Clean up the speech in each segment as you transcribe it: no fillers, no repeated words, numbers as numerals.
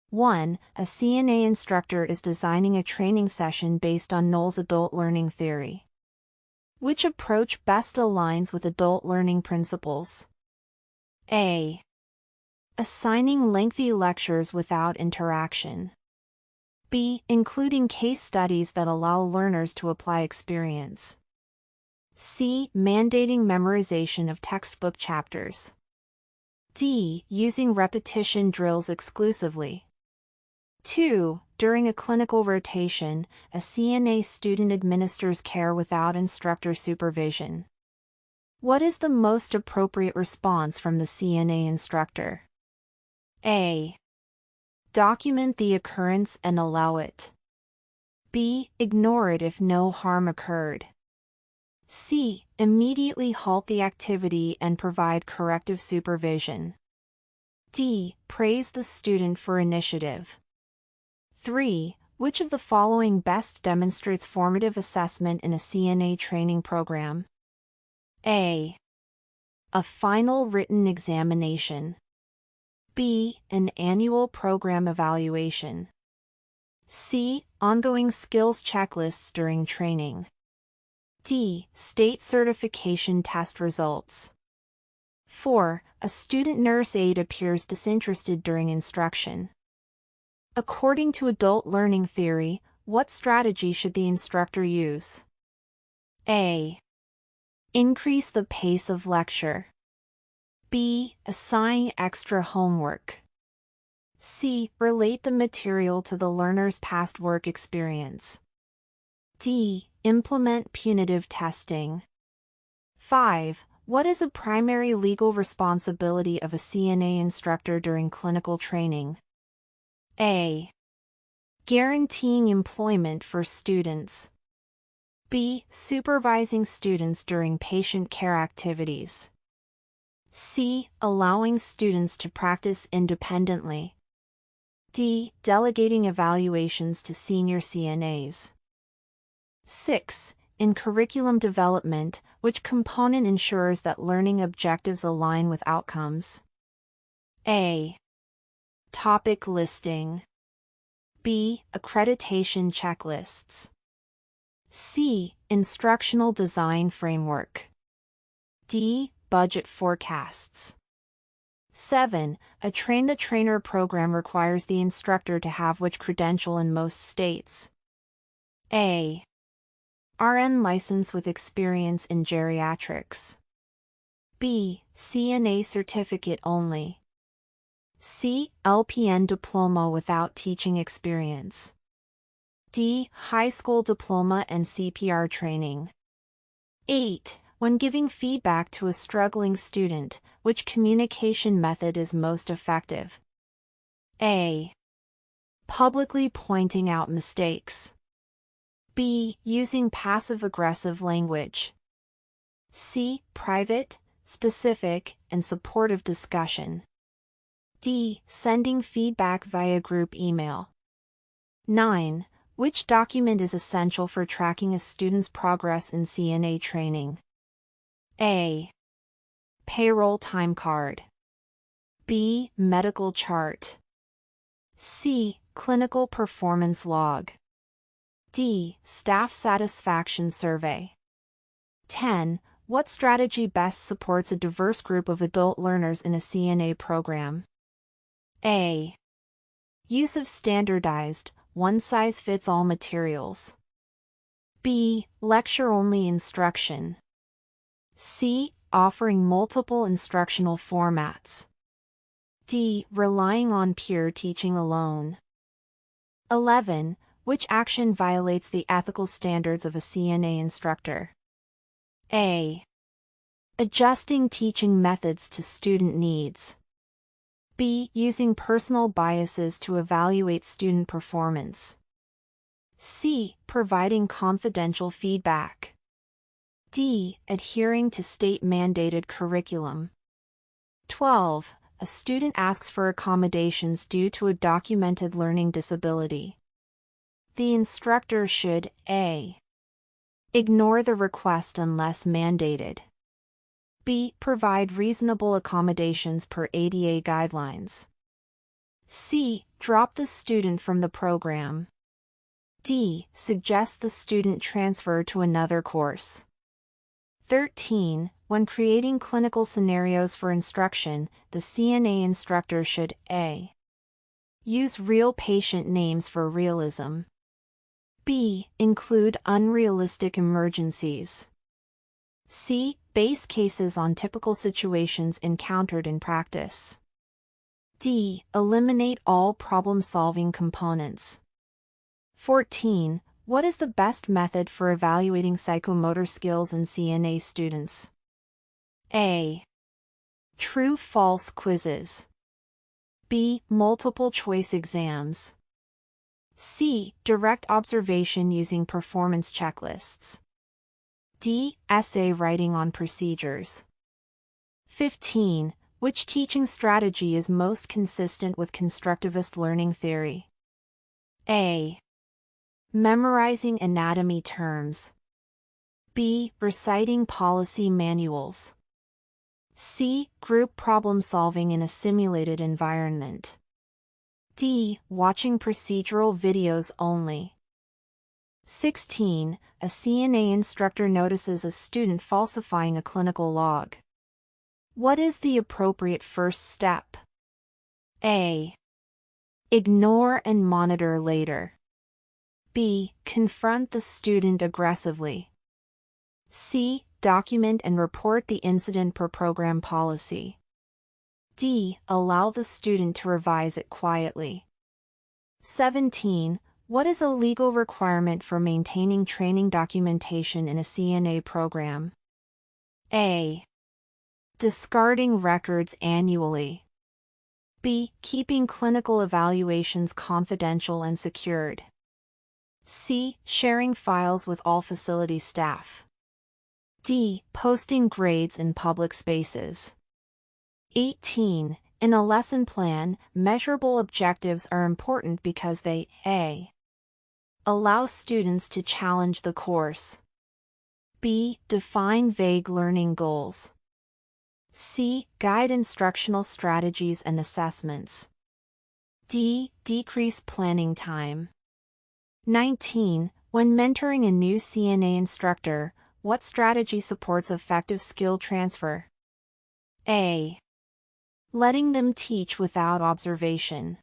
1. A CNA instructor is designing a training session based on Knoll's adult learning theory. Which approach best aligns with adult learning principles? A. Assigning lengthy lectures without interaction. B. Including case studies that allow learners to apply experience. C. Mandating memorization of textbook chapters. D. Using repetition drills exclusively. 2. During a clinical rotation, a CNA student administers care without instructor supervision. What is the most appropriate response from the CNA instructor? A. Document the occurrence and allow it. B. Ignore it if no harm occurred. C. Immediately halt the activity and provide corrective supervision. D. Praise the student for initiative. 3. Which of the following best demonstrates formative assessment in a CNA training program? A. A final written examination. B. An annual program evaluation. C. Ongoing skills checklists during training. D. State certification test results. 4. A student nurse aide appears disinterested during instruction. According to adult learning theory, what strategy should the instructor use? A. Increase the pace of lecture. B. Assign extra homework. C. Relate the material to the learner's past work experience. D. Implement punitive testing. 5. What is a primary legal responsibility of a CNA instructor during clinical training? A. Guaranteeing employment for students. B. Supervising students during patient care activities. C. Allowing students to practice independently. D. Delegating evaluations to senior CNAs. 6. In curriculum development, which component ensures that learning objectives align with outcomes? A. Topic listing. B. Accreditation checklists. C. Instructional design framework. D. Budget forecasts. 7. A train-the-trainer program requires the instructor to have which credential in most states? A. RN license with experience in geriatrics. B. CNA certificate only. C. LPN diploma without teaching experience. D. High school diploma and CPR training. 8. When giving feedback to a struggling student, which communication method is most effective? A. Publicly pointing out mistakes. B. Using passive-aggressive language. C. Private, specific, and supportive discussion. D. Sending feedback via group email. 9. Which document is essential for tracking a student's progress in CNA training? A. Payroll time card. B. Medical chart. C. Clinical performance log. D. Staff satisfaction survey. 10. What strategy best supports a diverse group of adult learners in a CNA program? A. Use of standardized, one-size-fits-all materials. B. Lecture-only instruction. C. Offering multiple instructional formats. D. Relying on peer teaching alone. 11. Which action violates the ethical standards of a CNA instructor? A. Adjusting teaching methods to student needs. B. Using personal biases to evaluate student performance. C. Providing confidential feedback. D. Adhering to state-mandated curriculum. 12. A student asks for accommodations due to a documented learning disability. The instructor should A. Ignore the request unless mandated. B. Provide reasonable accommodations per ADA guidelines. C. Drop the student from the program. D. Suggest the student transfer to another course. 13. When creating clinical scenarios for instruction, the CNA instructor should A. Use real patient names for realism. B. Include unrealistic emergencies. C. Base cases on typical situations encountered in practice. D. Eliminate all problem-solving components. 14. What is the best method for evaluating psychomotor skills in CNA students? A. True-false quizzes. B. Multiple-choice exams. C. Direct observation using performance checklists. D. Essay writing on procedures. 15. Which teaching strategy is most consistent with constructivist learning theory? A. Memorizing anatomy terms. B. Reciting policy manuals. C. Group problem solving in a simulated environment. D. Watching procedural videos only. 16. A CNA instructor notices a student falsifying a clinical log. What is the appropriate first step? A. Ignore and monitor later. B. Confront the student aggressively. C. Document and report the incident per program policy. D. Allow the student to revise it quietly. 17. What is a legal requirement for maintaining training documentation in a CNA program? A. Discarding records annually. B. Keeping clinical evaluations confidential and secured. C. Sharing files with all facility staff. D. Posting grades in public spaces. 18. In a lesson plan, measurable objectives are important because they A. Allow students to challenge the course. B. Define vague learning goals. C. Guide instructional strategies and assessments. D. Decrease planning time. 19. When mentoring a new CNA instructor, what strategy supports effective skill transfer? A. Letting them teach without observation.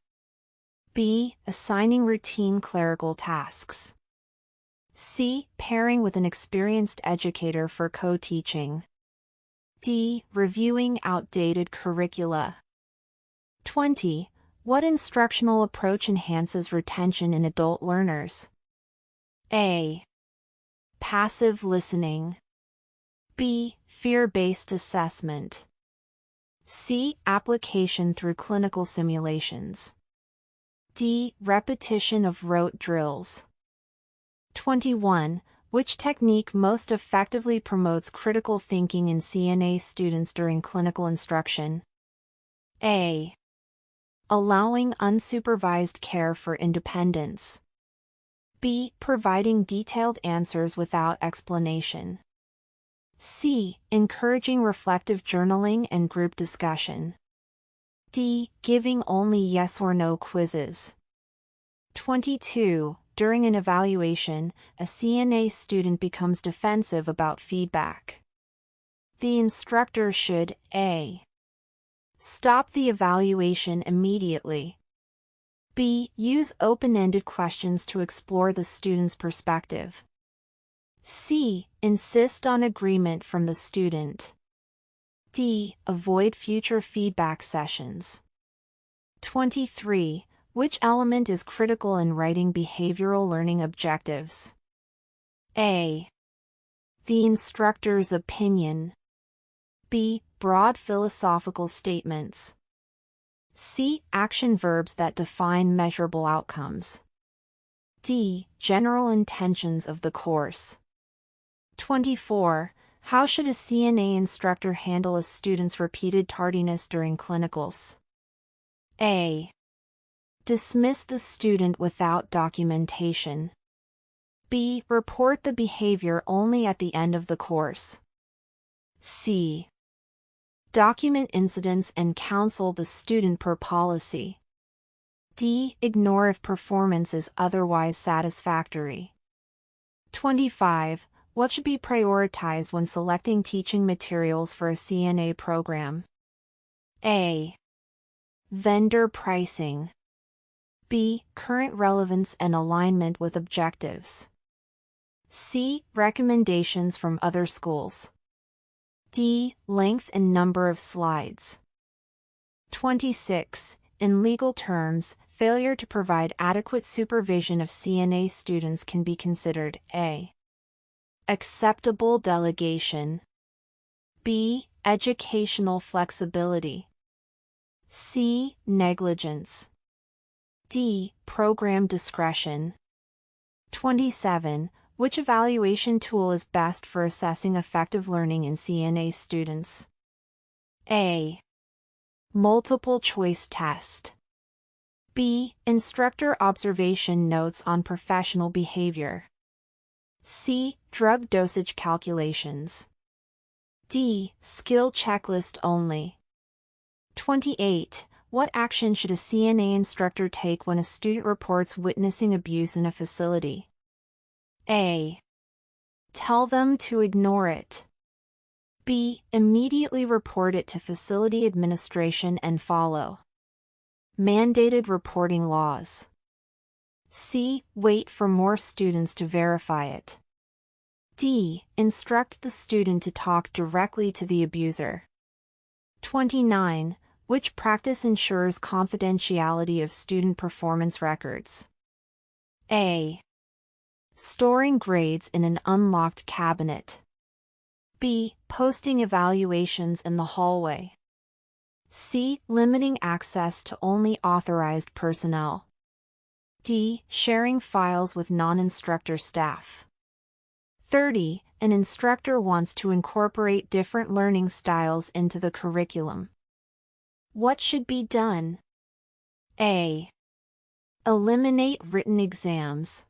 B. Assigning routine clerical tasks. C. Pairing with an experienced educator for co-teaching. D. Reviewing outdated curricula. 20. What instructional approach enhances retention in adult learners? A. Passive listening. B. Fear-based assessment. C. Application through clinical simulations. D. Repetition of rote drills. 21. Which technique most effectively promotes critical thinking in CNA students during clinical instruction? A. Allowing unsupervised care for independence. B. Providing detailed answers without explanation. C. Encouraging reflective journaling and group discussion. D. Giving only yes or no quizzes. 22. During an evaluation, a CNA student becomes defensive about feedback. The instructor should A. Stop the evaluation immediately. B. Use open-ended questions to explore the student's perspective. C. Insist on agreement from the student. D. Avoid future feedback sessions. 23. Which element is critical in writing behavioral learning objectives? A. The instructor's opinion. B. Broad philosophical statements. C. Action verbs that define measurable outcomes. D. General intentions of the course. 24. How should a CNA instructor handle a student's repeated tardiness during clinicals? A. Dismiss the student without documentation. B. Report the behavior only at the end of the course. C. Document incidents and counsel the student per policy. D. Ignore if performance is otherwise satisfactory. 25. What should be prioritized when selecting teaching materials for a CNA program? A. Vendor pricing. B. Current relevance and alignment with objectives. C. Recommendations from other schools. D. Length and number of slides. 26. In legal terms, failure to provide adequate supervision of CNA students can be considered A. Acceptable delegation. B. Educational flexibility. C. Negligence. D. Program discretion. 27. Which evaluation tool is best for assessing effective learning in CNA students? A. Multiple choice test. B. Instructor observation notes on professional behavior. C. Drug dosage calculations. D. Skill checklist only. 28. What action should a CNA instructor take when a student reports witnessing abuse in a facility? A. Tell them to ignore it. B. Immediately report it to facility administration and follow mandated reporting laws. C. Wait for more students to verify it. D. Instruct the student to talk directly to the abuser. 29. Which practice ensures confidentiality of student performance records? A. Storing grades in an unlocked cabinet. B. Posting evaluations in the hallway. C. Limiting access to only authorized personnel. D. Sharing files with non-instructor staff. 30. An instructor wants to incorporate different learning styles into the curriculum. What should be done? A. Eliminate written exams.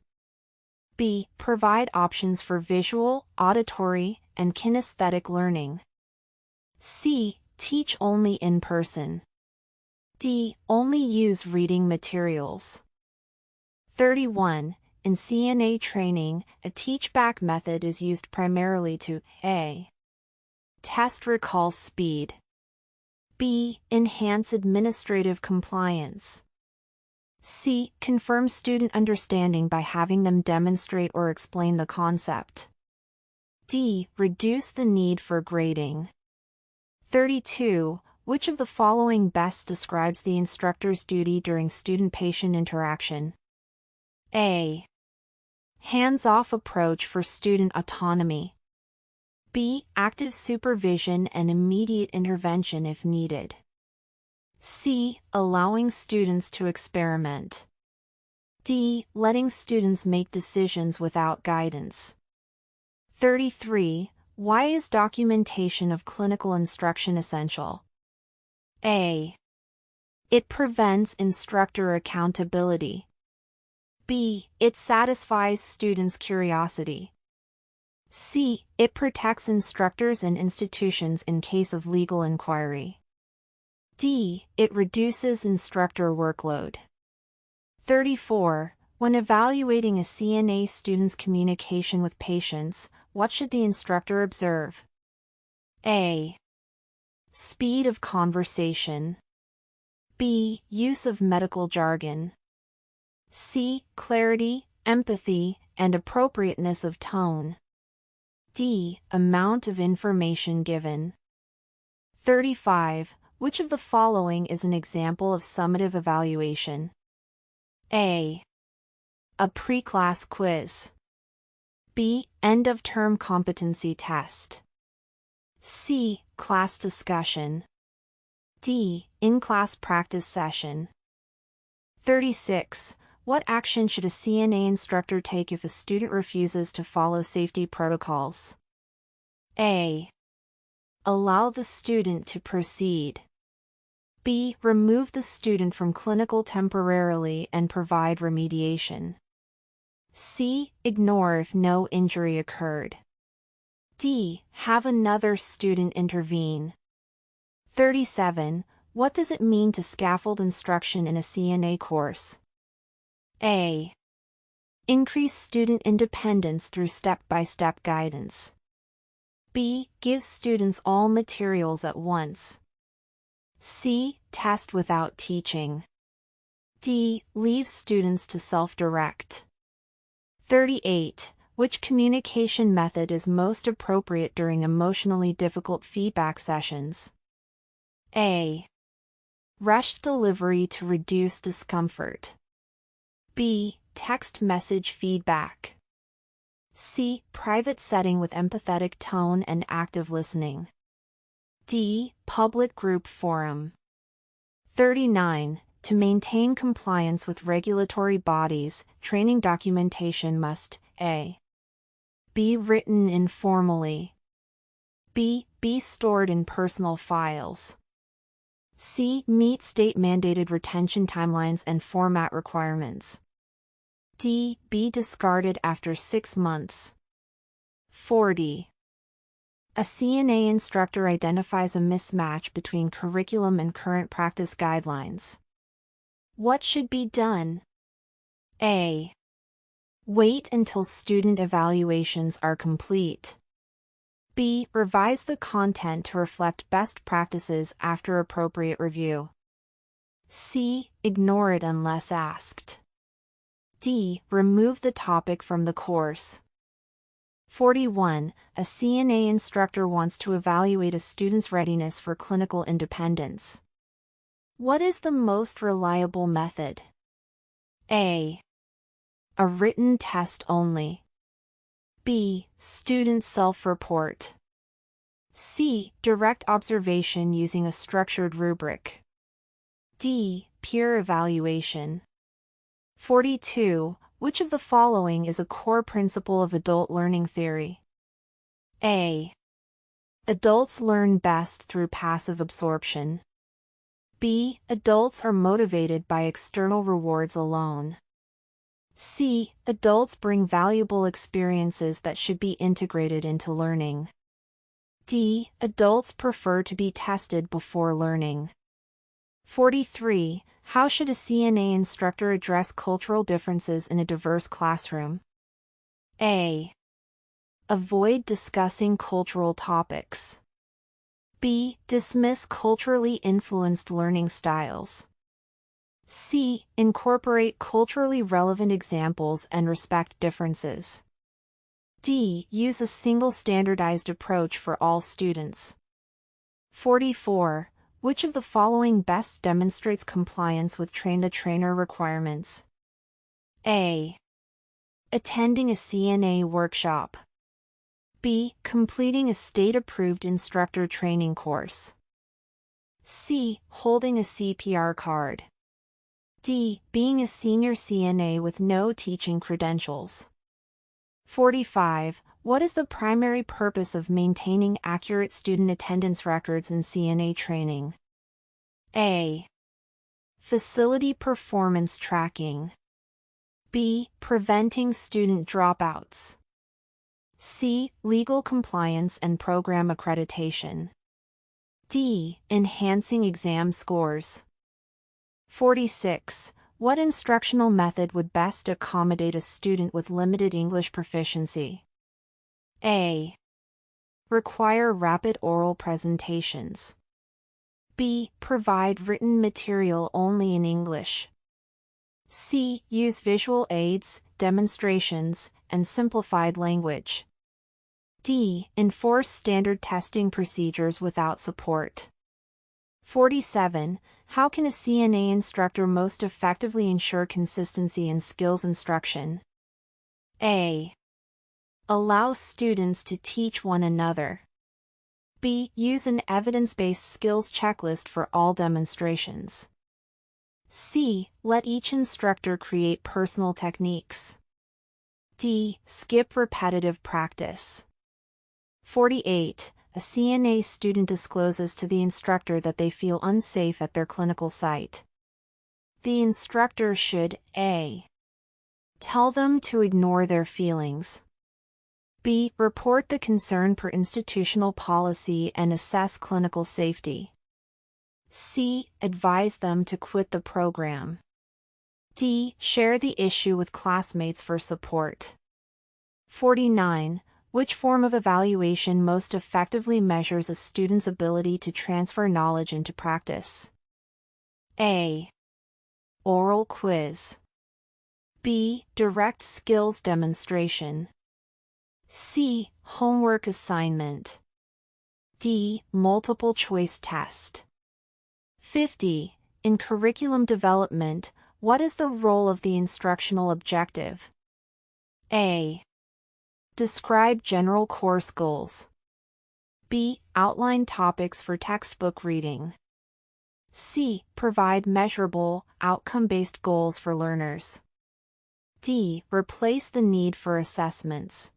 B. Provide options for visual, auditory, and kinesthetic learning. C. Teach only in person. D. Only use reading materials. 31. In CNA training, a teach-back method is used primarily to A. Test recall speed. B. Enhance administrative compliance. C. Confirm student understanding by having them demonstrate or explain the concept. D. Reduce the need for grading. 32. Which of the following best describes the instructor's duty during student-patient interaction? A. Hands-off approach for student autonomy. B. Active supervision and immediate intervention if needed. C. Allowing students to experiment. D. Letting students make decisions without guidance. 33. Why is documentation of clinical instruction essential? A. It prevents instructor accountability. B. It satisfies students' curiosity. C. It protects instructors and institutions in case of legal inquiry. D. It reduces instructor workload. 34. When evaluating a CNA student's communication with patients, what should the instructor observe? A. Speed of conversation. B. Use of medical jargon. C. Clarity, empathy, and appropriateness of tone. D. Amount of information given. 35. Which of the following is an example of summative evaluation? A. A pre-class quiz. B. End-of-term competency test. C. Class discussion. D. In-class practice session. 36. What action should a CNA instructor take if a student refuses to follow safety protocols? A. Allow the student to proceed. B. Remove the student from clinical temporarily and provide remediation. C. Ignore if no injury occurred. D. Have another student intervene. 37. What does it mean to scaffold instruction in a CNA course? A. Increase student independence through step-by-step guidance. B. Give students all materials at once. C. Test without teaching. D. Leave students to self-direct. 38. Which communication method is most appropriate during emotionally difficult feedback sessions? A. Rushed delivery to reduce discomfort. B. Text message feedback. C. Private setting with empathetic tone and active listening. D. Public group forum. 39. To maintain compliance with regulatory bodies, training documentation must A. Be written informally. B. Be stored in personal files. C. Meet state-mandated retention timelines and format requirements. D. Be discarded after 6 months. 40. A CNA instructor identifies a mismatch between curriculum and current practice guidelines. What should be done? A. Wait until student evaluations are complete. B. Revise the content to reflect best practices after appropriate review. C. Ignore it unless asked. D. Remove the topic from the course. 41. A CNA instructor wants to evaluate a student's readiness for clinical independence. What is the most reliable method? A. A written test only. B. Student self-report. C. Direct observation using a structured rubric. D. Peer evaluation. 42. Which of the following is a core principle of adult learning theory? A. Adults learn best through passive absorption. B. Adults are motivated by external rewards alone. C. Adults bring valuable experiences that should be integrated into learning. D. Adults prefer to be tested before learning. 43. How should a CNA instructor address cultural differences in a diverse classroom? A. Avoid discussing cultural topics. B. Dismiss culturally influenced learning styles. C. Incorporate culturally relevant examples and respect differences. D. Use a single standardized approach for all students. 44. Which of the following best demonstrates compliance with train-the-trainer requirements? A. Attending a CNA workshop. B. Completing a state-approved instructor training course. C. Holding a CPR card. D. Being a senior CNA with no teaching credentials. 45. What is the primary purpose of maintaining accurate student attendance records in CNA training? A. Facility performance tracking. B. Preventing student dropouts. C. Legal compliance and program accreditation. D. Enhancing exam scores. 46. What instructional method would best accommodate a student with limited English proficiency? A. Require rapid oral presentations. B. Provide written material only in English. C. Use visual aids, demonstrations, and simplified language. D. Enforce standard testing procedures without support. 47. How can a CNA instructor most effectively ensure consistency in skills instruction? A. Allow students to teach one another. B. Use an evidence-based skills checklist for all demonstrations. C. Let each instructor create personal techniques. D. Skip repetitive practice. 48. A CNA student discloses to the instructor that they feel unsafe at their clinical site. The instructor should A. Tell them to ignore their feelings. B. Report the concern per institutional policy and assess clinical safety. C. Advise them to quit the program. D. Share the issue with classmates for support. 49. Which form of evaluation most effectively measures a student's ability to transfer knowledge into practice? A. Oral quiz. B. Direct skills demonstration. C. Homework assignment. D. Multiple choice test. 50. In curriculum development, what is the role of the instructional objective? A. Describe general course goals. B. Outline topics for textbook reading. C. Provide measurable, outcome-based goals for learners. D. Replace the need for assessments.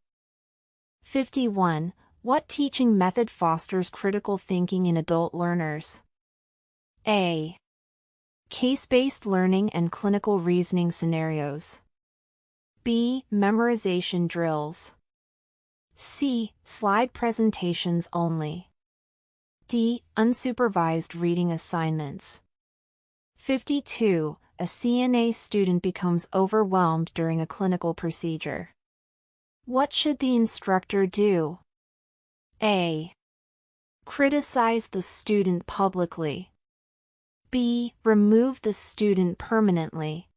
51. What teaching method fosters critical thinking in adult learners? A. Case-based learning and clinical reasoning scenarios. B. Memorization drills. C. Slide presentations only. D. Unsupervised reading assignments. 52. A CNA student becomes overwhelmed during a clinical procedure. What should the instructor do? A. Criticize the student publicly. B. Remove the student permanently.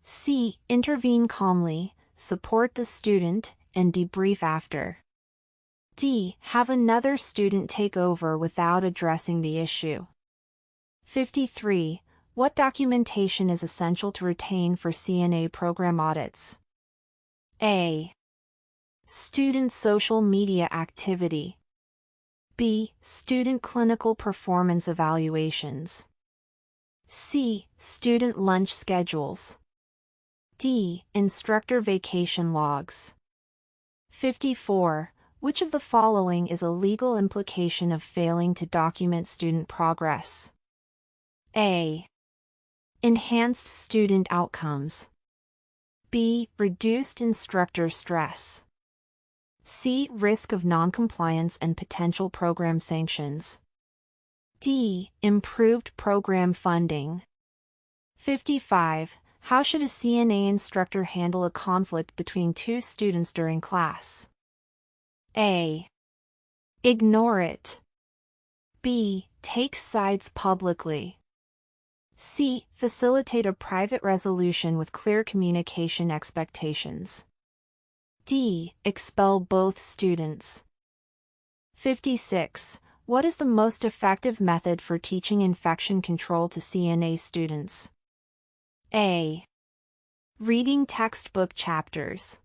C. Intervene calmly, support the student, and debrief after. D. Have another student take over without addressing the issue. 53. What documentation is essential to retain for CNA program audits? A. Student social media activity. B. Student clinical performance evaluations. C. Student lunch schedules. D. Instructor vacation logs. 54. Which of the following is a legal implication of failing to document student progress? A. Enhanced student outcomes. B. Reduced instructor stress. C. Risk of noncompliance and potential program sanctions. D. Improved program funding. 55. How should a CNA instructor handle a conflict between two students during class? A. Ignore it. B. Take sides publicly. C. Facilitate a private resolution with clear communication expectations. D. Expel both students. 56. What is the most effective method for teaching infection control to CNA students? A. Reading textbook chapters.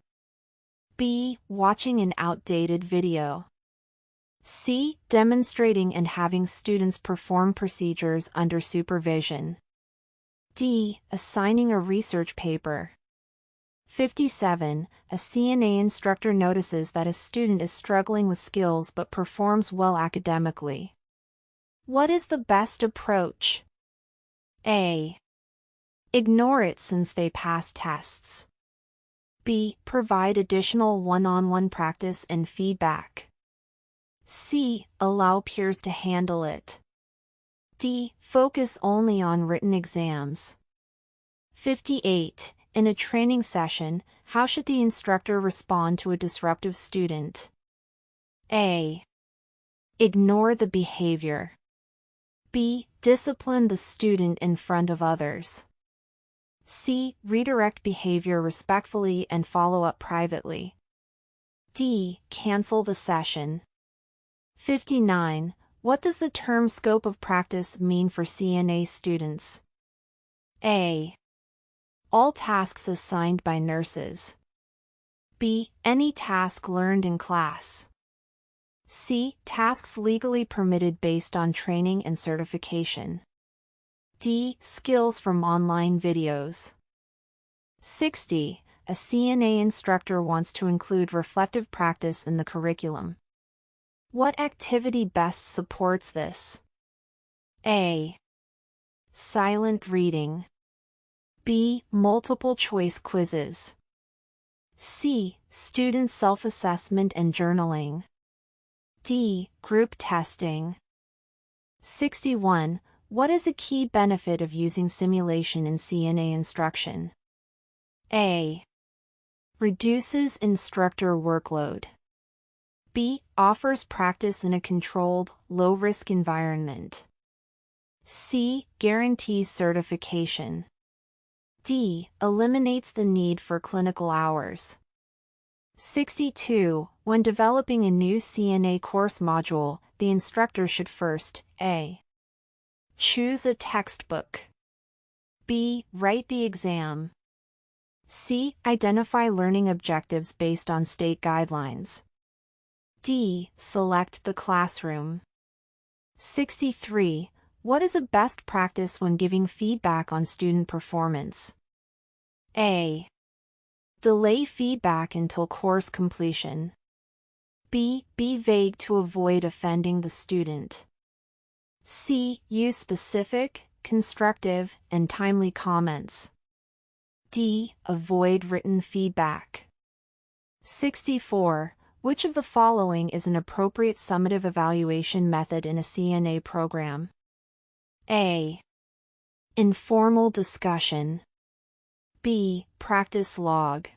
B. Watching an outdated video. C. Demonstrating and having students perform procedures under supervision. D. Assigning a research paper. 57. A CNA instructor notices that a student is struggling with skills but performs well academically. What is the best approach? A. Ignore it since they pass tests. B. Provide additional one-on-one practice and feedback. C. Allow peers to handle it. D. Focus only on written exams. 58. In a training session, how should the instructor respond to a disruptive student? A. Ignore the behavior. B. Discipline the student in front of others. C. Redirect behavior respectfully and follow up privately. D. Cancel the session. 59. What does the term scope of practice mean for CNA students? A. All tasks assigned by nurses. B. Any task learned in class. C. Tasks legally permitted based on training and certification. D. Skills from online videos. 60. A CNA instructor wants to include reflective practice in the curriculum. What activity best supports this? A. Silent reading. B. Multiple choice quizzes. C. Student self-assessment and journaling. D. Group testing. 61. What is a key benefit of using simulation in CNA instruction? A. Reduces instructor workload. B. Offers practice in a controlled, low-risk environment. C. Guarantees certification. D. Eliminates the need for clinical hours. 62. When developing a new CNA course module, the instructor should first, A. Choose a textbook. B. Write the exam. C. Identify learning objectives based on state guidelines. D. Select the classroom. 63. What is a best practice when giving feedback on student performance? A. Delay feedback until course completion. B. Be vague to avoid offending the student. C. Use specific, constructive, and timely comments. D. Avoid written feedback. 64. Which of the following is an appropriate summative evaluation method in a CNA program? A. Informal discussion. B. Practice log.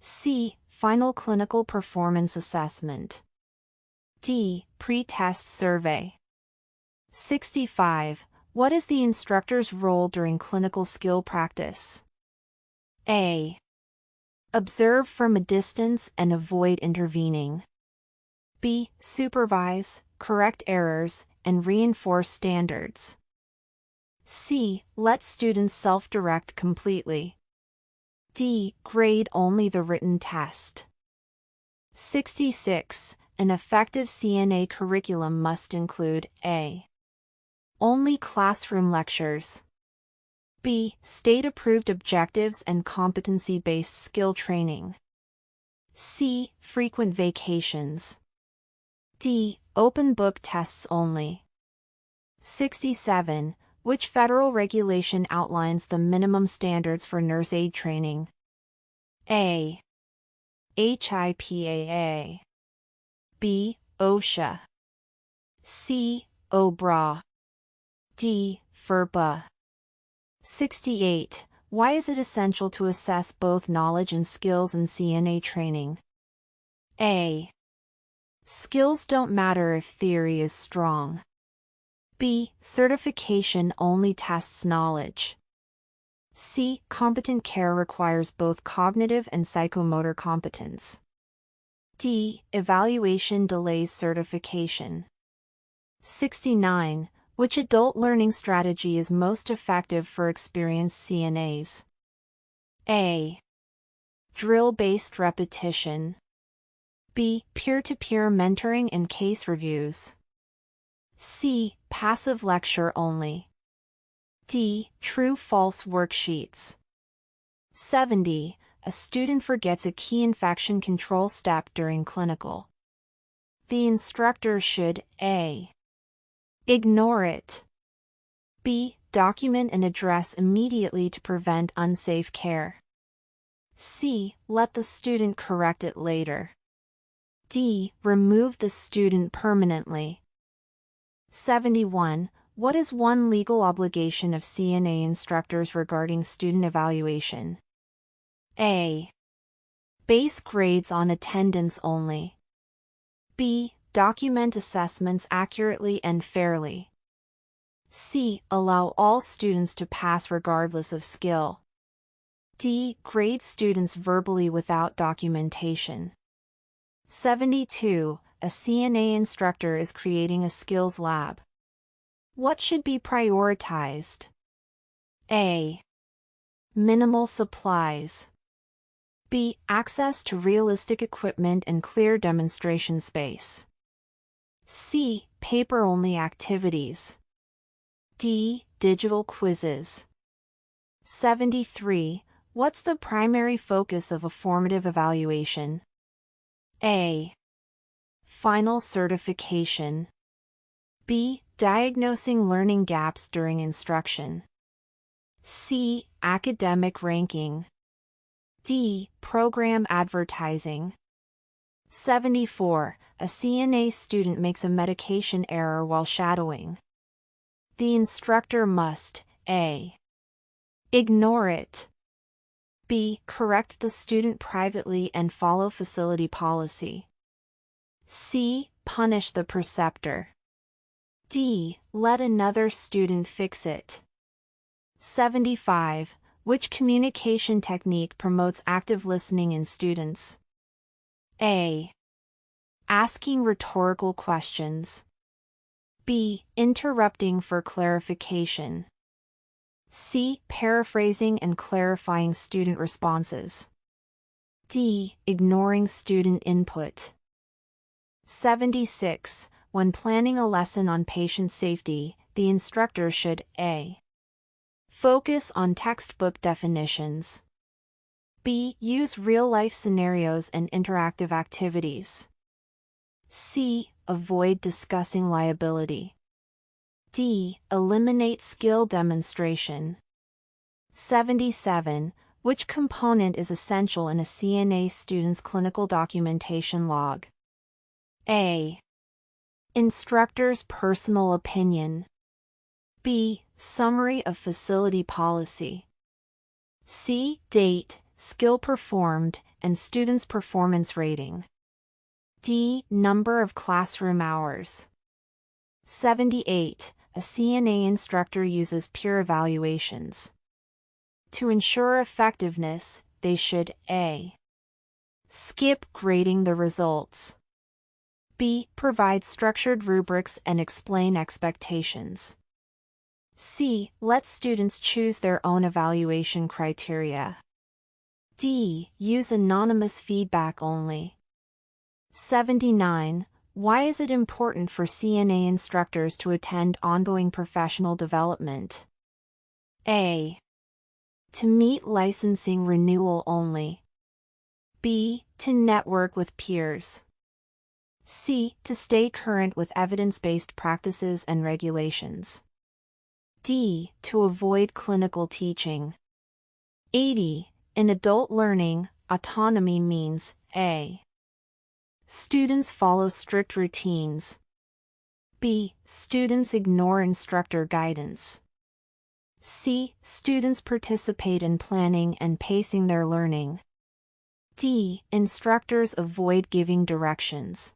C. Final clinical performance assessment. D. Pre-test survey. 65. What is the instructor's role during clinical skill practice? A. Observe from a distance and avoid intervening. B. Supervise, correct errors, and reinforce standards. C. Let students self-direct completely. D. Grade only the written test. 66. An effective CNA curriculum must include A. Only classroom lectures. B. State-approved objectives and competency-based skill training. C. Frequent vacations. D. Open book tests only. 67. Which federal regulation outlines the minimum standards for nurse aide training? A. HIPAA. B. OSHA. C. OBRA. D. FERPA. 68. Why is it essential to assess both knowledge and skills in CNA training? A. Skills don't matter if theory is strong. B. Certification only tests knowledge. C. Competent care requires both cognitive and psychomotor competence. D. Evaluation delays certification. 69. Which adult learning strategy is most effective for experienced CNAs? A. Drill-based repetition. B. Peer-to-peer mentoring and case reviews. C. Passive lecture only. D. True-false worksheets. 70. A student forgets a key infection control step during clinical. The instructor should A. Ignore it. B. Document and address immediately to prevent unsafe care. C. Let the student correct it later. D. Remove the student permanently. 71. What is one legal obligation of CNA instructors regarding student evaluation? A. Base grades on attendance only. B. Document assessments accurately and fairly. C. Allow all students to pass regardless of skill. D. Grade students verbally without documentation. 72. A CNA instructor is creating a skills lab. What should be prioritized? A. Minimal supplies. B. Access to realistic equipment and clear demonstration space. C. Paper-only activities. D. Digital quizzes. 73. What's the primary focus of a formative evaluation? A. Final certification. B. Diagnosing learning gaps during instruction. C. Academic ranking. D. Program advertising. 74. A CNA student makes a medication error while shadowing. The instructor must A. Ignore it. B. Correct the student privately and follow facility policy. C. Punish the preceptor. D. Let another student fix it. 75. Which communication technique promotes active listening in students? A. Asking rhetorical questions. B. Interrupting for clarification. C. Paraphrasing and clarifying student responses. D. Ignoring student input. 76. When planning a lesson on patient safety, the instructor should A. Focus on textbook definitions. B. Use real-life scenarios and interactive activities. C. Avoid discussing liability. D. Eliminate skill demonstration. 77. Which component is essential in a CNA student's clinical documentation log? A. Instructor's personal opinion. B. Summary of facility policy. C. Date, skill performed, and student's performance rating. D. Number of classroom hours. 78. A CNA instructor uses peer evaluations. To ensure effectiveness, they should A. Skip grading the results. B. Provide structured rubrics and explain expectations. C. Let students choose their own evaluation criteria. D. Use anonymous feedback only. 79. Why is it important for CNA instructors to attend ongoing professional development? A. To meet licensing renewal only. B. To network with peers. C. To stay current with evidence-based practices and regulations. D. To avoid clinical teaching. 80. In adult learning, autonomy means A. Students follow strict routines. B. Students ignore instructor guidance. C. Students participate in planning and pacing their learning. D. Instructors avoid giving directions.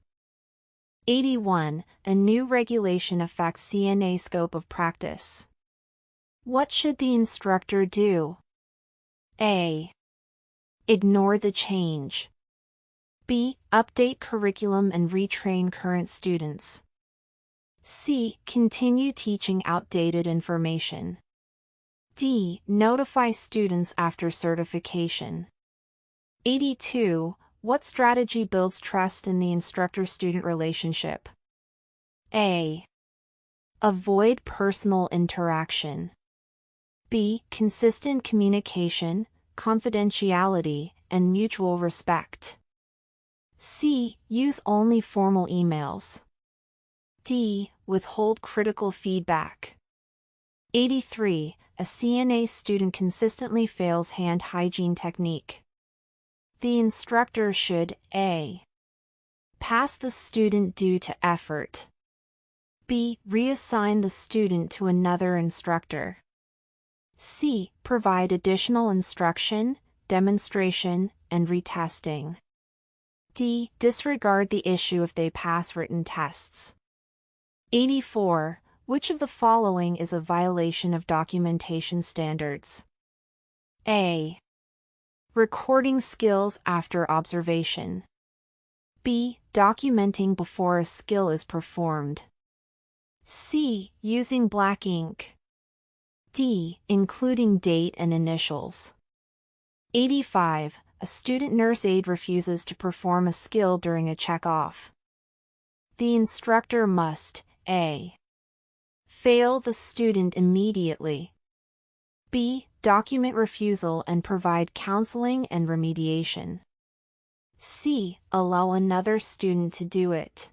81. A new regulation affects CNA scope of practice. What should the instructor do? A. Ignore the change. B. Update curriculum and retrain current students. C. Continue teaching outdated information. D. Notify students after certification. 82. What strategy builds trust in the instructor-student relationship? A. Avoid personal interaction. B. Consistent communication, confidentiality, and mutual respect. C. Use only formal emails. D. Withhold critical feedback. 83. A CNA student consistently fails hand hygiene technique. The instructor should A. Pass the student due to effort. B. Reassign the student to another instructor. C. Provide additional instruction, demonstration, and retesting. D. Disregard the issue if they pass written tests. 84. Which of the following is a violation of documentation standards? A. Recording skills after observation. B. Documenting before a skill is performed. C. Using black ink. D. Including date and initials. 85. A student nurse aide refuses to perform a skill during a check-off. The instructor must A. Fail the student immediately. B. Document refusal and provide counseling and remediation. C. Allow another student to do it.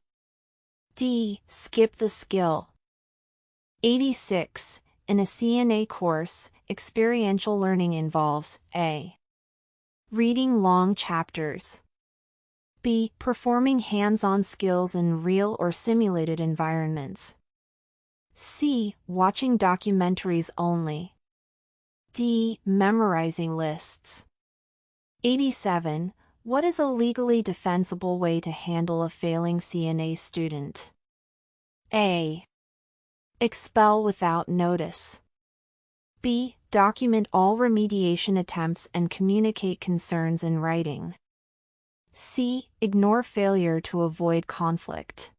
D. Skip the skill. 86. In a CNA course, experiential learning involves A. Reading long chapters. B. Performing hands-on skills in real or simulated environments. C. Watching documentaries only. D. Memorizing lists. 87. What is a legally defensible way to handle a failing CNA student? A. Expel without notice. B. Document all remediation attempts and communicate concerns in writing. C. Ignore failure to avoid conflict.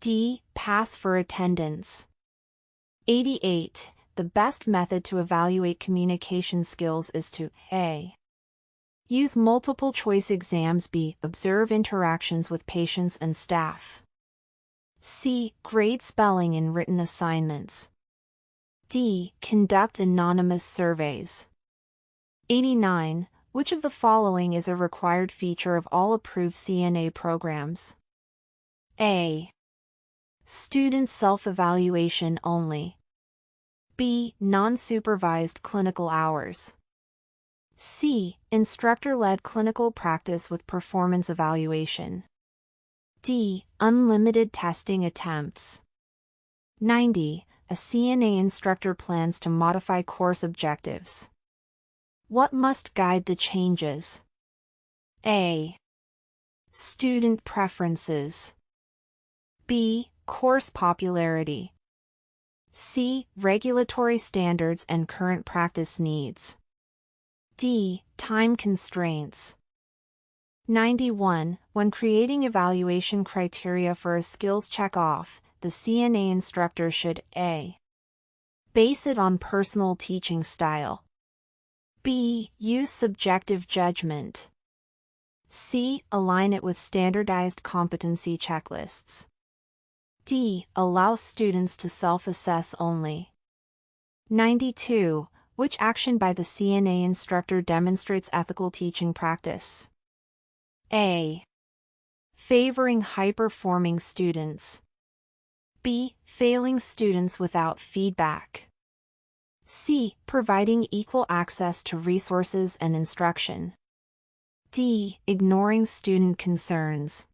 D. Pass for attendance. 88. The best method to evaluate communication skills is to A. Use multiple choice exams. B. Observe interactions with patients and staff. C. Grade spelling in written assignments. D. Conduct anonymous surveys. 89. Which of the following is a required feature of all approved CNA programs? A. Student self-evaluation only. B. Non-supervised clinical hours. C. Instructor-led clinical practice with performance evaluation. D. Unlimited testing attempts. 90. A CNA instructor plans to modify course objectives. What must guide the changes? A. Student preferences. B. Course popularity. C. Regulatory standards and current practice needs. D. Time constraints. 91. When creating evaluation criteria for a skills check-off, the CNA instructor should A. Base it on personal teaching style. B. Use subjective judgment. C. Align it with standardized competency checklists. D. Allow students to self-assess only. 92. Which action by the CNA instructor demonstrates ethical teaching practice? A. Favoring high-performing students. B. Failing students without feedback. C. Providing equal access to resources and instruction. D. Ignoring student concerns.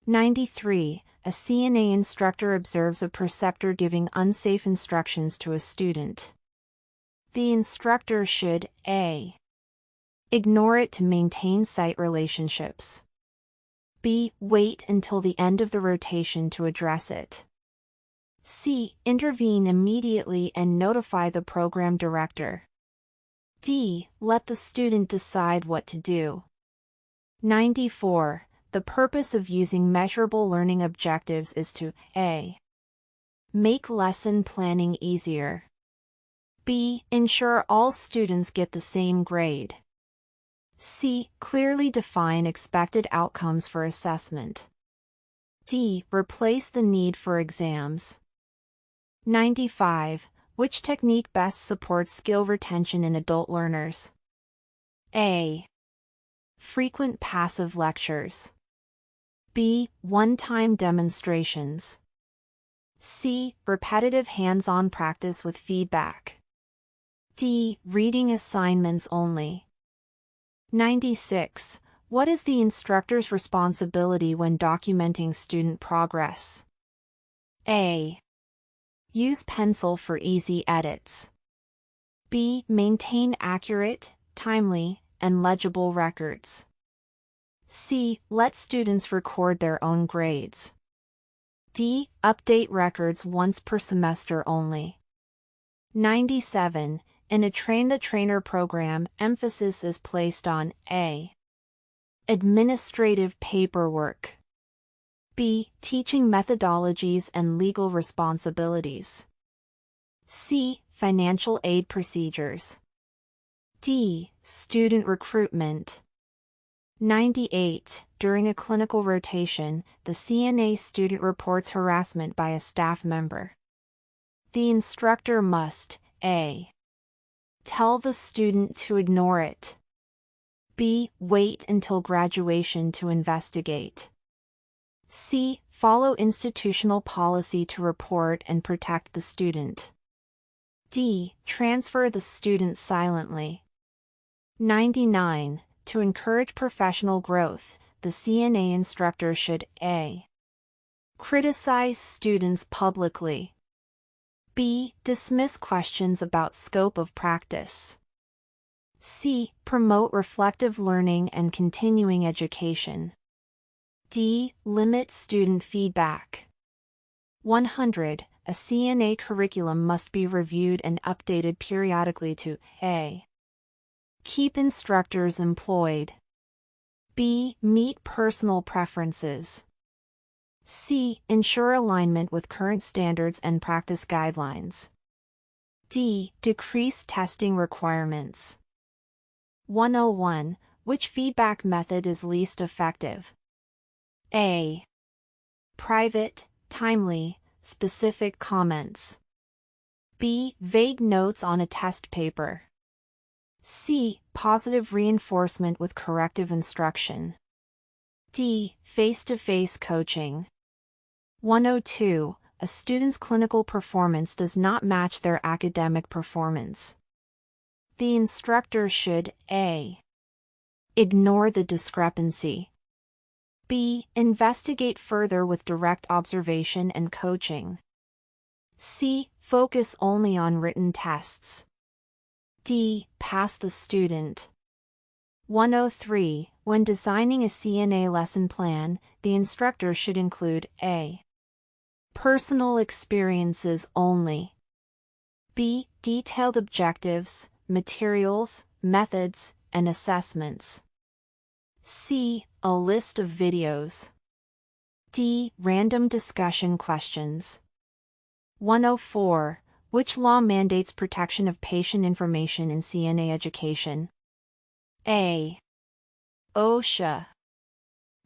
93. A CNA instructor observes a preceptor giving unsafe instructions to a student. The instructor should A. Ignore it to maintain site relationships. B. Wait until the end of the rotation to address it. C. Intervene immediately and notify the program director. D. Let the student decide what to do. 94. The purpose of using measurable learning objectives is to A. Make lesson planning easier. B. Ensure all students get the same grade. C. Clearly define expected outcomes for assessment. D. Replace the need for exams. 95. Which technique best supports skill retention in adult learners? A. Frequent passive lectures. B. One-time demonstrations. C. Repetitive hands-on practice with feedback. D. Reading assignments only. 96. What is the instructor's responsibility when documenting student progress? A. Use pencil for easy edits. B. Maintain accurate, timely, and legible records. C. Let students record their own grades. D. Update records once per semester only. 97. In a train-the-trainer program, emphasis is placed on A. Administrative paperwork. B. Teaching methodologies and legal responsibilities. C. Financial aid procedures. D. Student recruitment. 98. During a clinical rotation, the CNA student reports harassment by a staff member. The instructor must A. Tell the student to ignore it. B. Wait until graduation to investigate. C. Follow institutional policy to report and protect the student. D. Transfer the student silently. 99. To encourage professional growth, the CNA instructor should A. Criticize students publicly. B. Dismiss questions about scope of practice. C. Promote reflective learning and continuing education. D. Limit student feedback. 100. A CNA curriculum must be reviewed and updated periodically to A. Keep instructors employed. B. Meet personal preferences. C. Ensure alignment with current standards and practice guidelines. D. Decrease testing requirements. 101. Which feedback method is least effective? A. Private, timely, specific comments. B. Vague notes on a test paper. C. Positive reinforcement with corrective instruction. D. Face-to-face coaching. 102. A student's clinical performance does not match their academic performance. The instructor should A. Ignore the discrepancy. B. Investigate further with direct observation and coaching. C. Focus only on written tests. D. Pass the student. 103. When designing a CNA lesson plan, the instructor should include A. Personal experiences only. B. Detailed objectives, materials, methods, and assessments. C. A list of videos. D. Random discussion questions. 104. Which law mandates protection of patient information in CNA education? A. OSHA.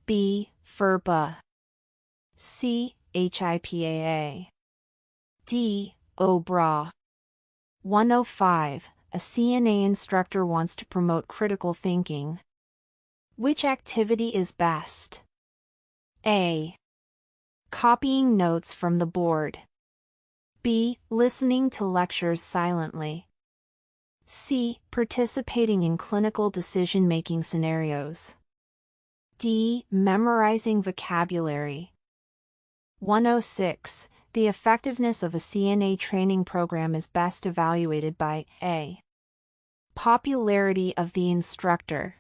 B. FERPA. C. HIPAA. D. OBRA. 105. A CNA instructor wants to promote critical thinking. Which activity is best? A. Copying notes from the board. B. Listening to lectures silently. C. Participating in clinical decision-making scenarios. D. Memorizing vocabulary. 106. The effectiveness of a CNA training program is best evaluated by A. Popularity of the instructor.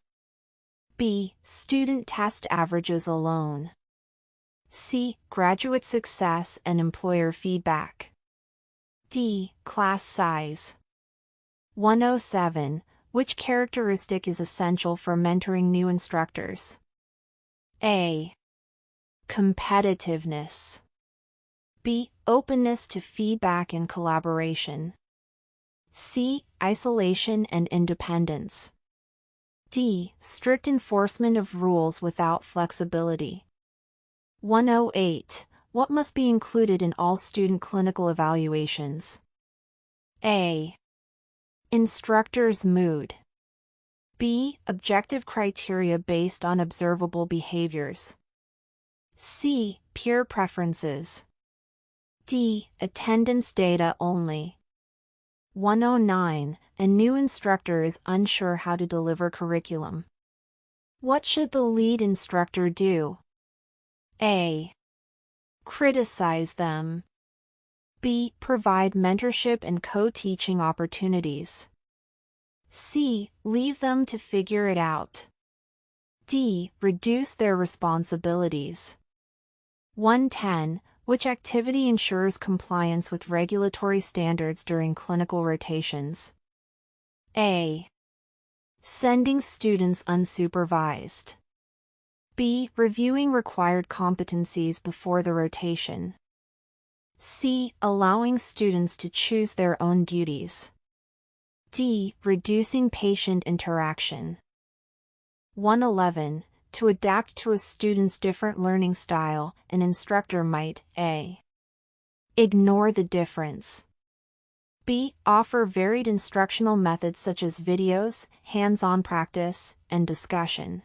B. Student test averages alone. C. Graduate success and employer feedback. D. Class size. 107. Which characteristic is essential for mentoring new instructors? A. Competitiveness. B. Openness to feedback and collaboration. C. Isolation and independence. D. Strict enforcement of rules without flexibility. 108. What must be included in all student clinical evaluations? A. Instructor's mood. B. Objective criteria based on observable behaviors. C. Peer preferences. D. Attendance data only. 109. A new instructor is unsure how to deliver curriculum. What should the lead instructor do? A. Criticize them. B. Provide mentorship and co-teaching opportunities. C. Leave them to figure it out. D. Reduce their responsibilities. 110. Which activity ensures compliance with regulatory standards during clinical rotations? A. Sending students unsupervised. B. Reviewing required competencies before the rotation. C. Allowing students to choose their own duties. D. Reducing patient interaction. 111. To adapt to a student's different learning style, an instructor might A. Ignore the difference. B. Offer varied instructional methods such as videos, hands-on practice, and discussion.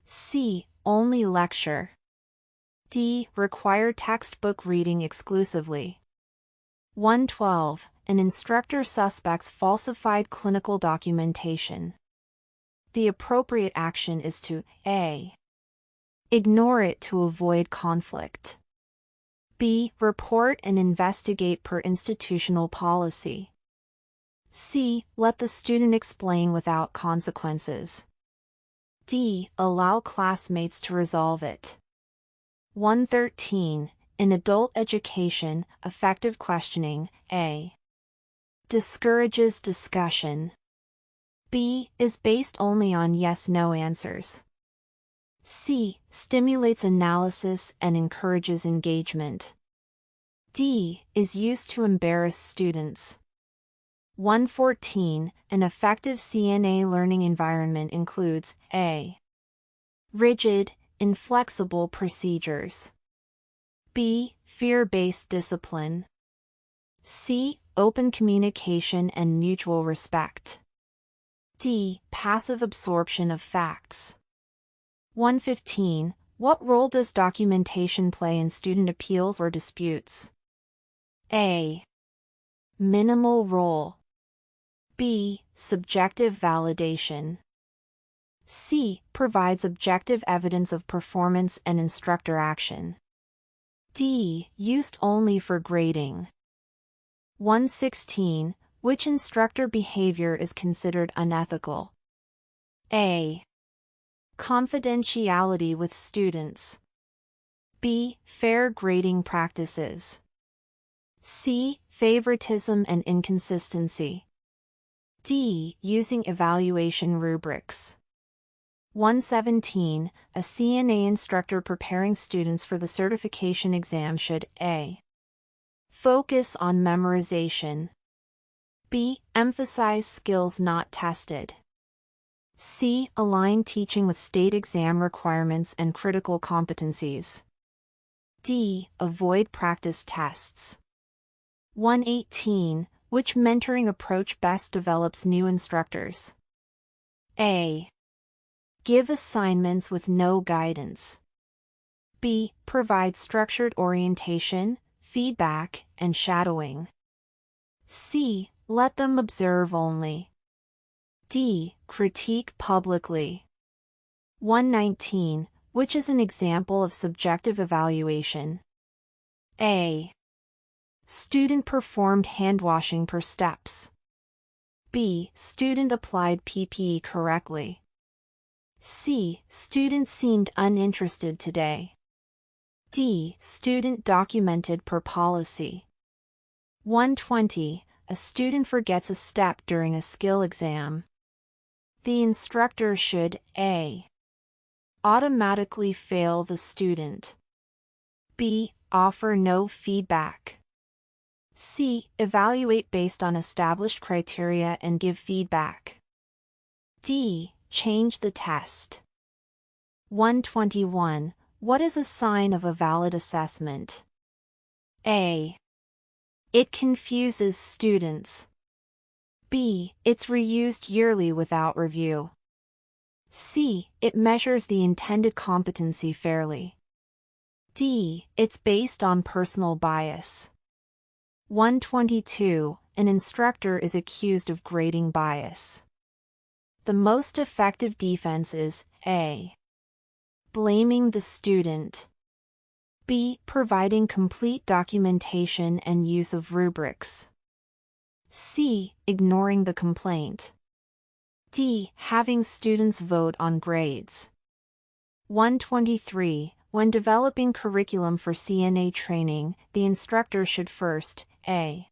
C. Only lecture. D. Require textbook reading exclusively. 112. An instructor suspects falsified clinical documentation. The appropriate action is to A. Ignore it to avoid conflict. B. Report and investigate per institutional policy. C. Let the student explain without consequences. D. Allow classmates to resolve it. 113. In adult education, effective questioning, A. Discourages discussion. B. Is based only on yes-no answers. C. Stimulates analysis and encourages engagement. D. Is used to embarrass students. 114. An effective CNA learning environment includes A. Rigid, inflexible procedures. B. Fear-based discipline. C. Open communication and mutual respect. D. Passive absorption of facts. 115. What role does documentation play in student appeals or disputes? A. Minimal role. B. Subjective validation. C. Provides objective evidence of performance and instructor action. D. Used only for grading. 116. Which instructor behavior is considered unethical? A. Confidentiality with students. B. Fair grading practices. C. Favoritism and inconsistency. D. Using evaluation rubrics. 117. A CNA instructor preparing students for the certification exam should A. Focus on memorization. B. Emphasize skills not tested. C. Align teaching with state exam requirements and critical competencies. D. Avoid practice tests. 118. Which mentoring approach best develops new instructors? A. Give assignments with no guidance. B. Provide structured orientation, feedback, and shadowing. C. Let them observe only. D. Critique publicly. 119. Which is an example of subjective evaluation? A. Student performed hand-washing per steps. B. Student applied PPE correctly. C. Student seemed uninterested today. D. Student documented per policy. 120. A student forgets a step during a skill exam. The instructor should A. Automatically fail the student. B. Offer no feedback. C. Evaluate based on established criteria and give feedback. D. Change the test. 121. What is a sign of a valid assessment? A. It confuses students. B. It's reused yearly without review. C. It measures the intended competency fairly. D. It's based on personal bias. 122. An instructor is accused of grading bias. The most effective defense is A. Blaming the student. B. Providing complete documentation and use of rubrics. C. Ignoring the complaint. D. Having students vote on grades. 123. When developing curriculum for CNA training, the instructor should first A.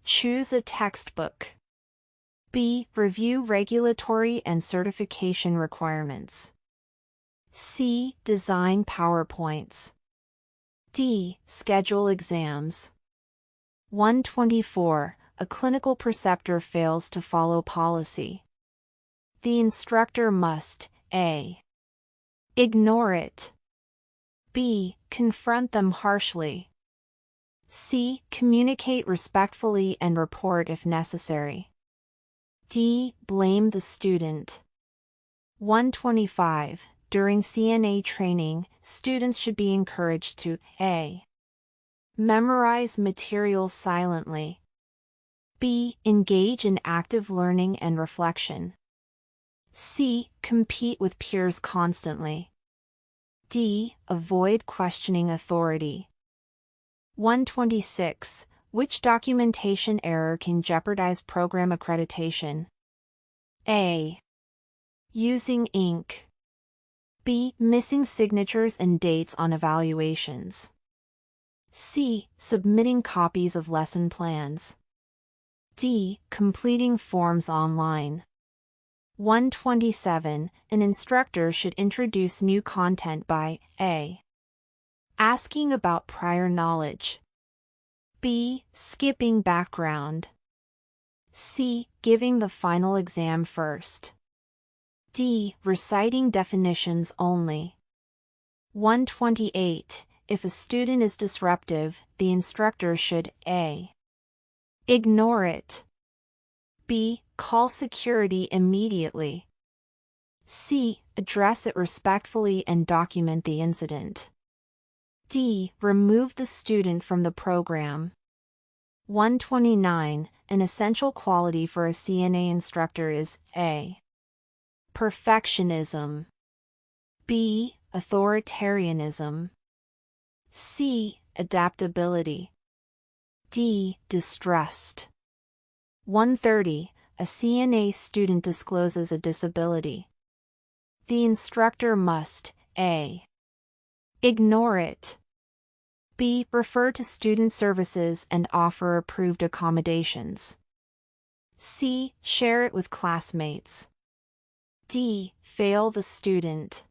Choose a textbook. B. Review regulatory and certification requirements. C. Design PowerPoints. D. Schedule exams. 124. A clinical preceptor fails to follow policy. The instructor must A. Ignore it. B. Confront them harshly. C. Communicate respectfully and report if necessary. D. Blame the student. 125. During CNA training, students should be encouraged to A. Memorize material silently. B. Engage in active learning and reflection. C. Compete with peers constantly. D. Avoid questioning authority. 126. Which documentation error can jeopardize program accreditation? A. Using ink. B. Missing signatures and dates on evaluations. C. Submitting copies of lesson plans. D. Completing forms online. 127. An instructor should introduce new content by A. Asking about prior knowledge. B. Skipping background. C. Giving the final exam first. D. Reciting definitions only. 128. If a student is disruptive, the instructor should A. Ignore it. B. Call security immediately. C. Address it respectfully and document the incident. D. Remove the student from the program. 129. An essential quality for a CNA instructor is A. Perfectionism. B. Authoritarianism. C. Adaptability. D. Distrust. 130. A CNA student discloses a disability. The instructor must A. Ignore it. B. Refer to student services and offer approved accommodations. C. Share it with classmates. D. Fail the student.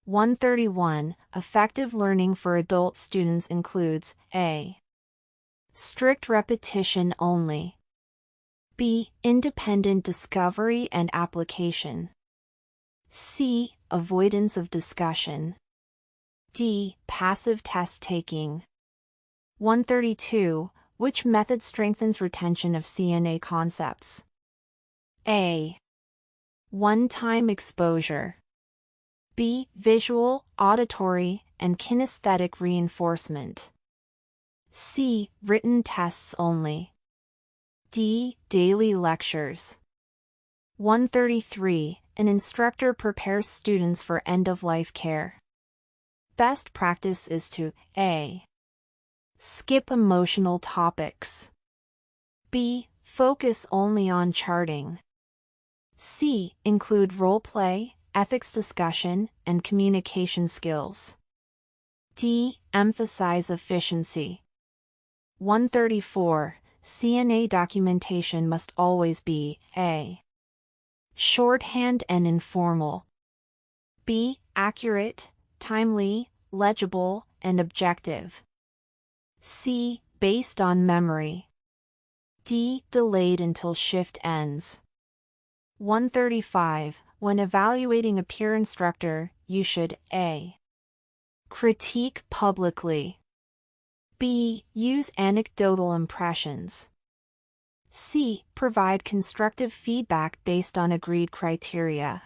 131. Effective learning for adult students includes A. Strict repetition only. B. Independent discovery and application. C. Avoidance of discussion. D. Passive test taking. 132. Which method strengthens retention of CNA concepts? A. One-time exposure. B. Visual, auditory, and kinesthetic reinforcement. C. Written tests only. D. Daily lectures. 133. An instructor prepares students for end-of-life care. Best practice is to A. Skip emotional topics. B. Focus only on charting. C. Include role play, ethics discussion, and communication skills. D. Emphasize efficiency. 134. CNA documentation must always be A. Shorthand and informal. B. Accurate, timely, legible, and objective. C. Based on memory. D. Delayed until shift ends. 135. When evaluating a peer instructor, you should A. Critique publicly. B. Use anecdotal impressions. C. Provide constructive feedback based on agreed criteria.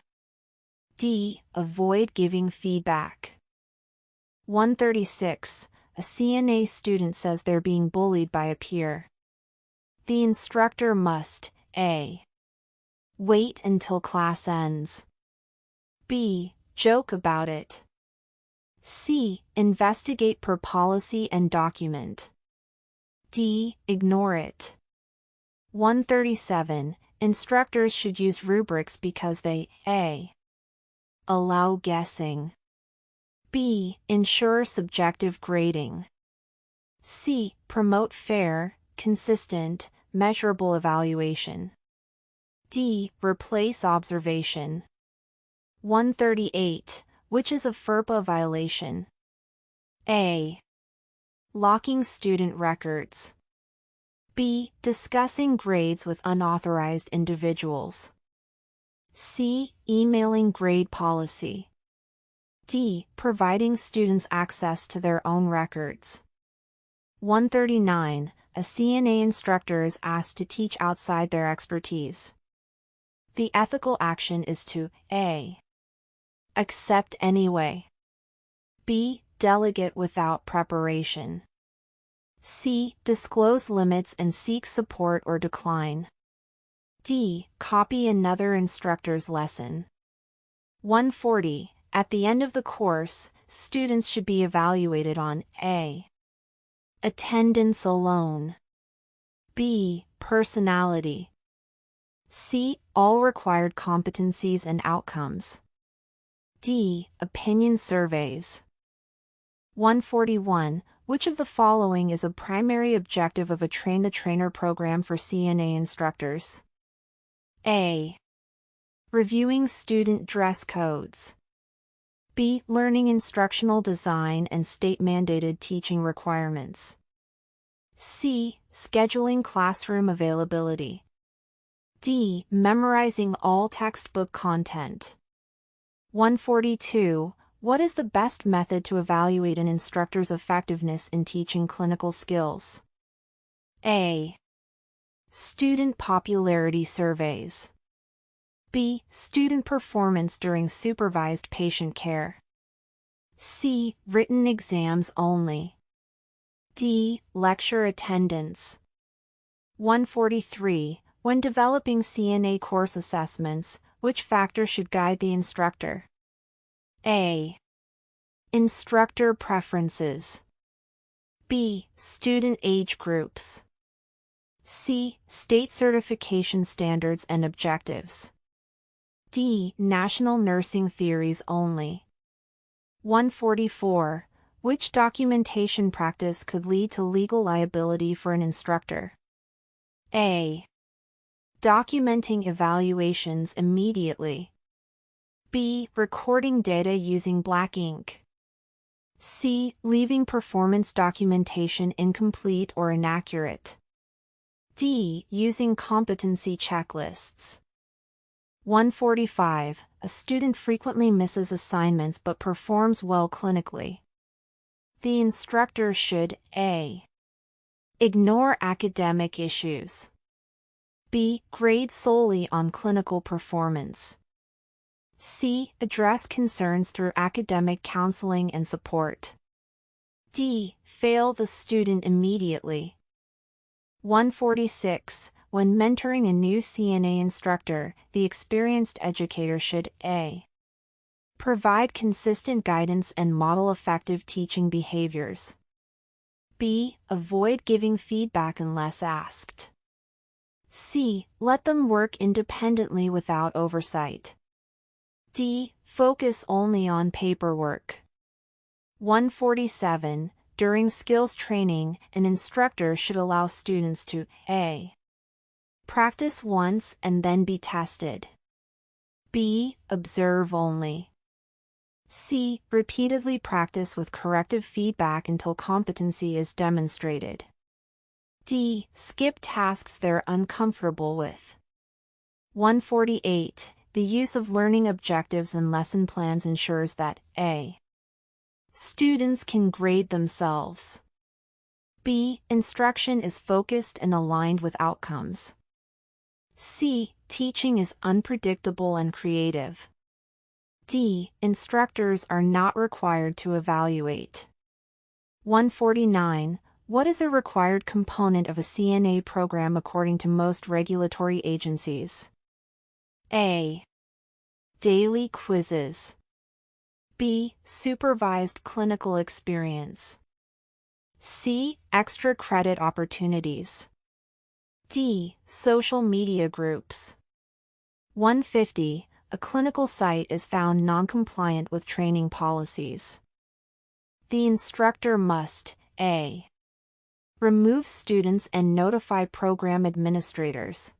D. Avoid giving feedback. 136. A CNA student says they're being bullied by a peer. The instructor must A. Wait until class ends. B. Joke about it. C. Investigate per policy and document. D. Ignore it. 137. Instructors should use rubrics because they A. Allow guessing. B. Ensure subjective grading. C. Promote fair, consistent, measurable evaluation. D. Replace observation. 138. Which is a FERPA violation? A. Locking student records. B. Discussing grades with unauthorized individuals. C. Emailing grade policy. D. Providing students access to their own records. 139. A CNA instructor is asked to teach outside their expertise. The ethical action is to A. Accept anyway. B. Delegate without preparation. C. Disclose limits and seek support or decline. D. Copy another instructor's lesson. 140. At the end of the course, students should be evaluated on A. attendance alone. B. Personality. C. All required competencies and outcomes. D. Opinion surveys. 141. Which of the following is a primary objective of a train-the-trainer program for CNA instructors? A. Reviewing student dress codes. B. Learning instructional design and state-mandated teaching requirements. C. Scheduling classroom availability. D. Memorizing all textbook content. 142. What is the best method to evaluate an instructor's effectiveness in teaching clinical skills? A. Student popularity surveys. B. Student performance during supervised patient care. C. Written exams only. D. Lecture attendance. 143. When developing CNA course assessments, which factor should guide the instructor? A. Instructor preferences. B. Student age groups. C. State certification standards and objectives. D. National nursing theories only. 144. Which documentation practice could lead to legal liability for an instructor? A. Documenting evaluations immediately. B. Recording data using black ink. C. Leaving performance documentation incomplete or inaccurate. D. Using competency checklists. 145. A student frequently misses assignments but performs well clinically. The instructor should A. Ignore academic issues. B. Grade solely on clinical performance. C. Address concerns through academic counseling and support. D. Fail the student immediately. 146. When mentoring a new CNA instructor, the experienced educator should A. Provide consistent guidance and model effective teaching behaviors. B. Avoid giving feedback unless asked. C. Let them work independently without oversight. D. Focus only on paperwork. 147. During skills training, an instructor should allow students to A. Practice once and then be tested. B. Observe only. C. Repeatedly practice with corrective feedback until competency is demonstrated. D. Skip tasks they're uncomfortable with. 148. The use of learning objectives and lesson plans ensures that A. Students can grade themselves. B. Instruction is focused and aligned with outcomes. C. Teaching is unpredictable and creative. D. Instructors are not required to evaluate. 149. What is a required component of a CNA program according to most regulatory agencies? A. Daily quizzes. B. Supervised clinical experience. C. Extra credit opportunities. D. Social media groups. 150. A clinical site is found non-compliant with training policies. The instructor must A. Remove students and notify program administrators.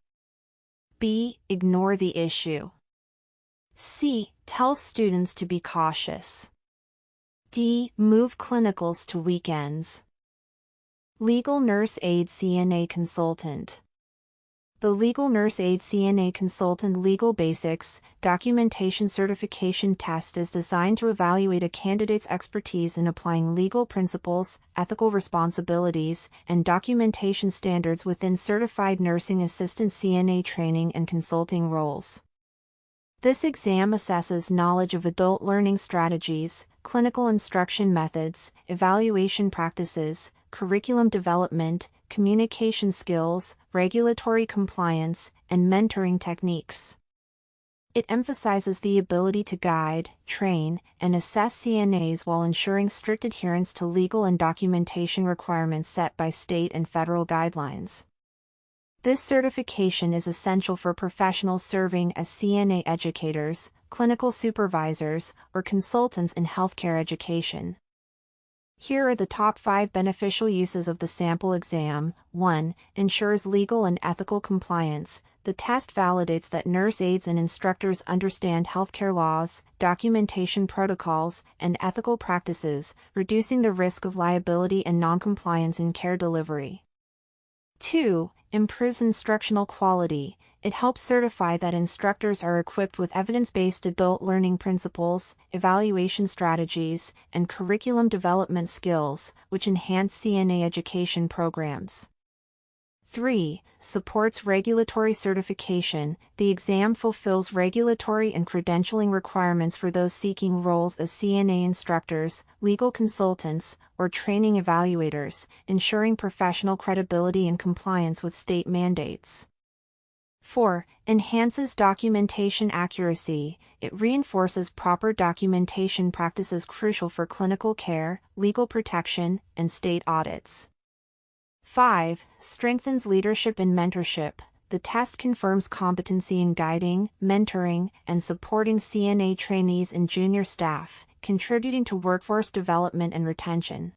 B. Ignore the issue. C. Tell students to be cautious. D. Move clinicals to weekends. Legal Nurse Aide CNA Consultant. The Legal Nurse Aide CNA Consultant Legal Basics Documentation Certification Test is designed to evaluate a candidate's expertise in applying legal principles, ethical responsibilities, and documentation standards within certified nursing assistant CNA training and consulting roles. This exam assesses knowledge of adult learning strategies, clinical instruction methods, evaluation practices, curriculum development, communication skills, regulatory compliance, and mentoring techniques. It emphasizes the ability to guide, train, and assess CNAs while ensuring strict adherence to legal and documentation requirements set by state and federal guidelines. This certification is essential for professionals serving as CNA educators, clinical supervisors, or consultants in healthcare education. Here are the top 5 beneficial uses of the sample exam. 1. Ensures legal and ethical compliance. The test validates that nurse aides and instructors understand healthcare laws, documentation protocols, and ethical practices, reducing the risk of liability and noncompliance in care delivery. 2. Improves instructional quality. It helps certify that instructors are equipped with evidence-based adult learning principles, evaluation strategies, and curriculum development skills, which enhance CNA education programs. 3. Supports regulatory certification. The exam fulfills regulatory and credentialing requirements for those seeking roles as CNA instructors, legal consultants, or training evaluators, ensuring professional credibility and compliance with state mandates. 4. Enhances documentation accuracy. It reinforces proper documentation practices crucial for clinical care, legal protection, and state audits. 5. Strengthens leadership and mentorship. The test confirms competency in guiding, mentoring, and supporting CNA trainees and junior staff, contributing to workforce development and retention.